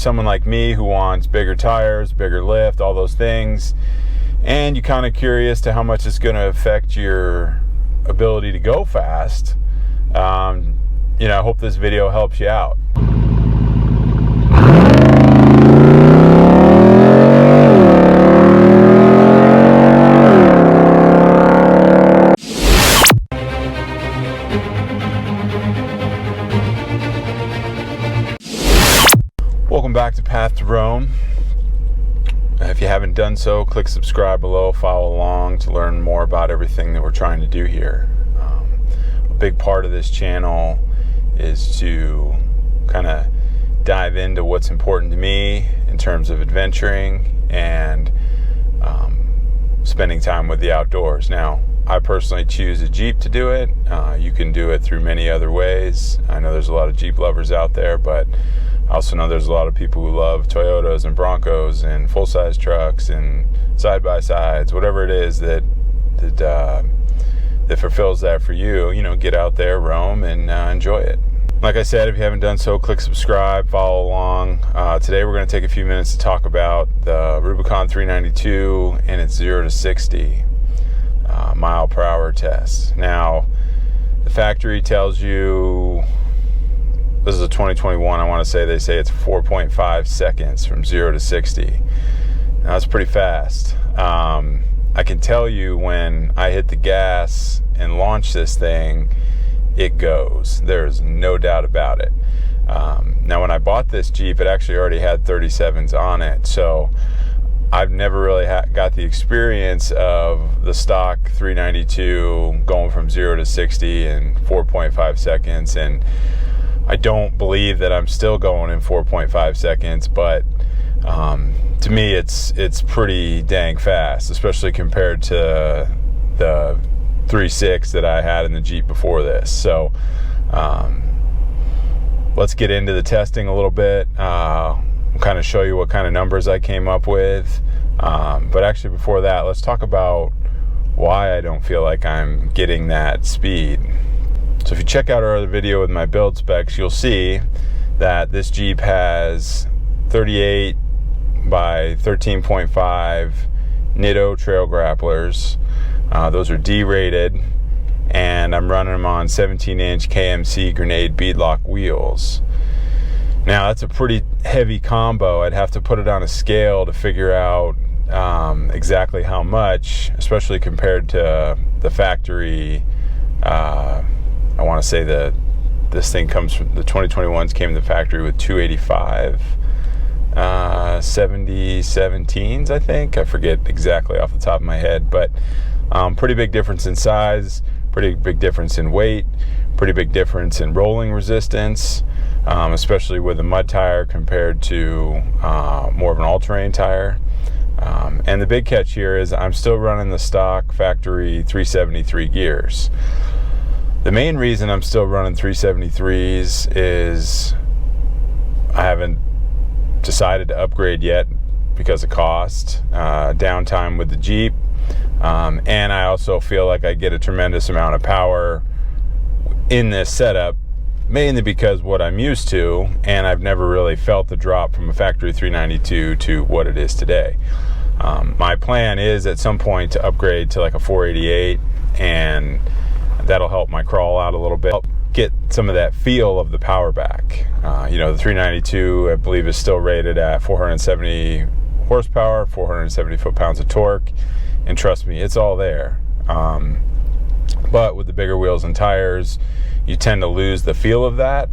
someone like me who wants bigger tires, bigger lift, all those things, and you're kind of curious to how much it's going to affect your ability to go fast, I hope this video helps you out. Welcome back to Path to Rome. If you haven't done so, click subscribe below, follow along to learn more about everything that we're trying to do here. A big part of this channel is to kind of dive into what's important to me in terms of adventuring and spending time with the outdoors. Now, I personally choose a Jeep to do it. You can do it through many other ways. I know there's a lot of Jeep lovers out there, but I also know there's a lot of people who love Toyotas and Broncos and full-size trucks and side-by-sides, whatever it is that fulfills that for you. Get out there, roam, and enjoy it. Like I said, if you haven't done so, click subscribe, follow along. Today we're going to take a few minutes to talk about the Rubicon 392 and its 0 to 60 mile per hour test. Now, the factory tells you, this is a 2021, I want to say, they say it's 4.5 seconds from 0 to 60. Now, that's pretty fast. I can tell you when I hit the gas and launch this thing, it goes. There's no doubt about it. Now, when I bought this Jeep, it actually already had 37s on it, so I've never really got the experience of the stock 392 going from 0 to 60 in 4.5 seconds, and I don't believe that I'm still going in 4.5 seconds, but to me it's pretty dang fast, especially compared to the 3.6 that I had in the Jeep before this. So let's get into the testing a little bit. I'll kind of show you what kind of numbers I came up with, but actually before that, let's talk about why I don't feel like I'm getting that speed. So if you check out our other video with my build specs, you'll see that this Jeep has 38 by 13.5 Nitto trail grapplers. Those are D-rated, and I'm running them on 17-inch KMC grenade beadlock wheels. Now, that's a pretty heavy combo. I'd have to put it on a scale to figure out exactly how much, especially compared to the factory. I want to say that this thing comes from the 2021s, came in the factory with 285 7017s, I think. I forget exactly off the top of my head, but pretty big difference in size, pretty big difference in weight, pretty big difference in rolling resistance, especially with a mud tire compared to more of an all-terrain tire. And the big catch here is I'm still running the stock factory 373 gears. The main reason I'm still running 373s is I haven't decided to upgrade yet because of cost, downtime with the Jeep, and I also feel like I get a tremendous amount of power in this setup, mainly because what I'm used to, and I've never really felt the drop from a factory 392 to what it is today. My plan is at some point to upgrade to like a 488, and that'll help my crawl out a little bit, get some of that feel of the power back. The 392, I believe, is still rated at 470 horsepower, 470 foot-pounds of torque, and trust me, it's all there. But with the bigger wheels and tires, you tend to lose the feel of that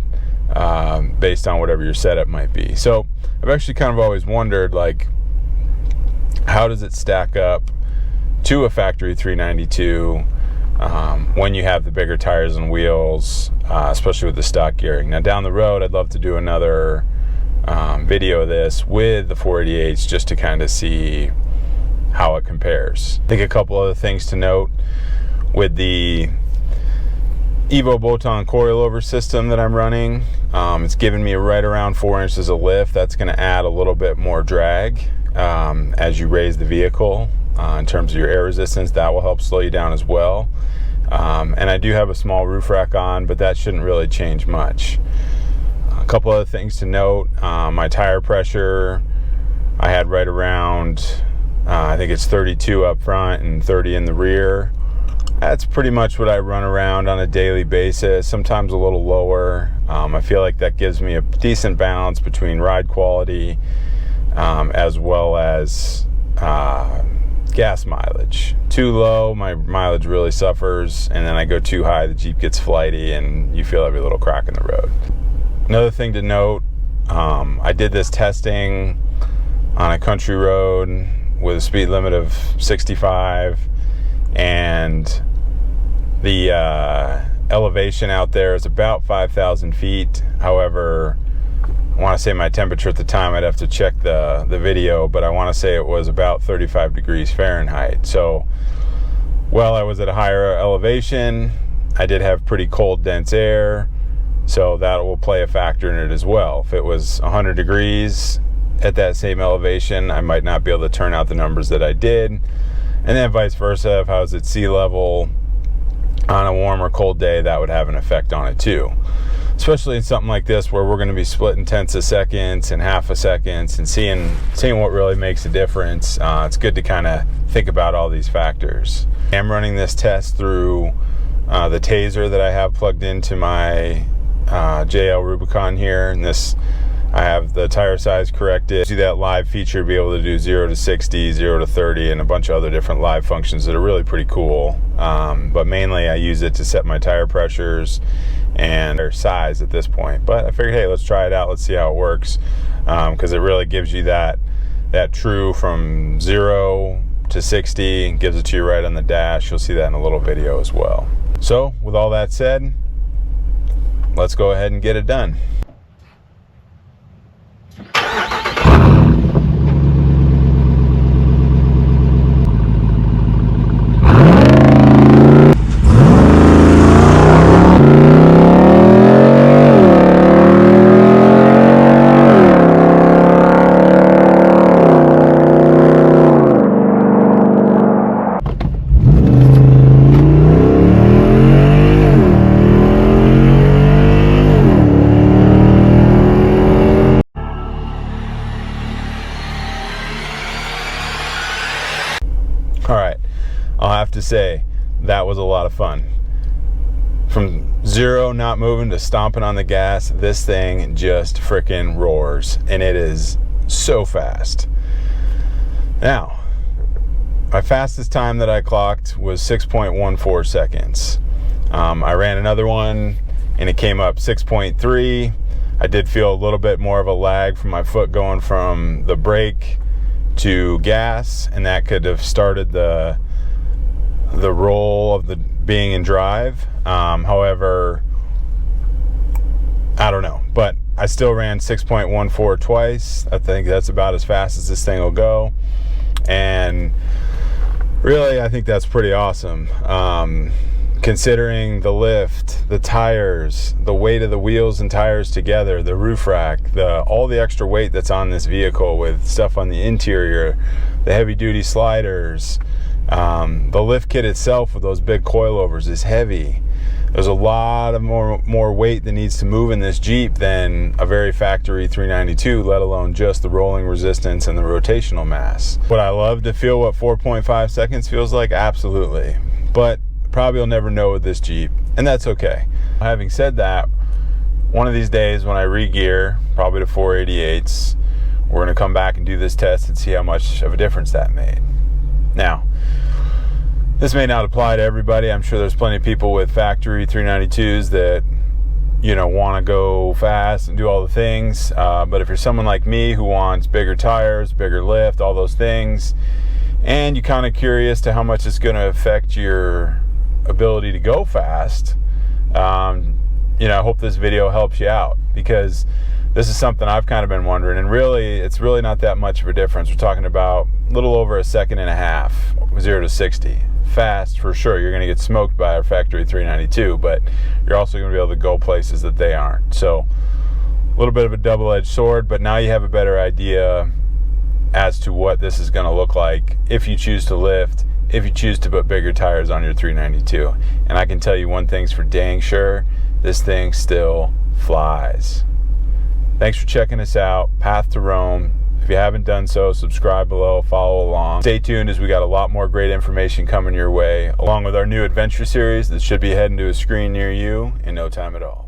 based on whatever your setup might be. So I've actually kind of always wondered, like, how does it stack up to a factory 392 when you have the bigger tires and wheels, especially with the stock gearing. Now, down the road, I'd love to do another video of this with the 488s just to kind of see how it compares. I think a couple other things to note with the Evo Boton coilover system that I'm running. It's giving me right around 4 inches of lift. That's going to add a little bit more drag as you raise the vehicle. In terms of your air resistance, that will help slow you down as well. And I do have a small roof rack on, but that shouldn't really change much. couple other things to note. My tire pressure, I had right around, I think it's 32 up front and 30 in the rear. That's pretty much what I run around on a daily basis, sometimes a little lower. I feel like that gives me a decent balance between ride quality as well as gas mileage. Too low, my mileage really suffers, and then I go too high, the Jeep gets flighty and you feel every little crack in the road. Another thing to note, I did this testing on a country road with a speed limit of 65, and the elevation out there is about 5,000 feet. However, I want to say my temperature at the time, I'd have to check the video, but I want to say it was about 35 degrees Fahrenheit. So, while I was at a higher elevation, I did have pretty cold, dense air, so that will play a factor in it as well. If it was 100 degrees at that same elevation, I might not be able to turn out the numbers that I did. And then vice versa, if I was at sea level on a warm or cold day, that would have an effect on it too. Especially in something like this where we're going to be splitting tenths of seconds and half a seconds and seeing what really makes a difference. It's good to kind of think about all these factors. I'm running this test through the taser that I have plugged into my JL Rubicon here, and this, I have the tire size corrected. See that live feature, be able to do 0 to 60, 0 to 30, and a bunch of other different live functions that are really pretty cool. But mainly I use it to set my tire pressures and their size at this point. But I figured, hey, let's try it out. Let's see how it works, because it really gives you that true from 0 to 60, gives it to you right on the dash. You'll see that in a little video as well. So with all that said, let's go ahead and get it done. All right, I'll have to say that was a lot of fun. From 0 not moving to stomping on the gas, this thing just frickin' roars, and it is so fast. Now, my fastest time that I clocked was 6.14 seconds. I ran another one and it came up 6.3. I did feel a little bit more of a lag from my foot going from the brake to gas, and that could have started the roll of the being in drive. However, I don't know, but I still ran 6.14 twice. I think that's about as fast as this thing will go, and really I think that's pretty awesome, considering the lift, the tires, the weight of the wheels and tires together, the roof rack, all the extra weight that's on this vehicle with stuff on the interior, the heavy duty sliders, the lift kit itself with those big coilovers is heavy. There's a lot of more weight that needs to move in this Jeep than a very factory 392, let alone just the rolling resistance and the rotational mass. Would I love to feel what 4.5 seconds feels like? Absolutely. But probably will never know with this Jeep, and that's okay. Having said that, one of these days when I re-gear, probably to 488s, we're going to come back and do this test and see how much of a difference that made. Now, this may not apply to everybody. I'm sure there's plenty of people with factory 392s that, want to go fast and do all the things. But if you're someone like me who wants bigger tires, bigger lift, all those things, and you're kind of curious to how much it's going to affect your ability to go fast, I hope this video helps you out, because this is something I've kind of been wondering, and really it's really not that much of a difference. We're talking about a little over a second and a half, 0 to 60. Fast for sure. You're going to get smoked by a factory 392, but you're also going to be able to go places that they aren't. So a little bit of a double-edged sword, but now you have a better idea as to what this is going to look like if you choose to lift, if you choose to put bigger tires on your 392. And I can tell you one thing's for dang sure, this thing still flies. Thanks for checking us out. Path to Rome. If you haven't done so, subscribe below, follow along. Stay tuned as we got a lot more great information coming your way, along with our new adventure series that should be heading to a screen near you in no time at all.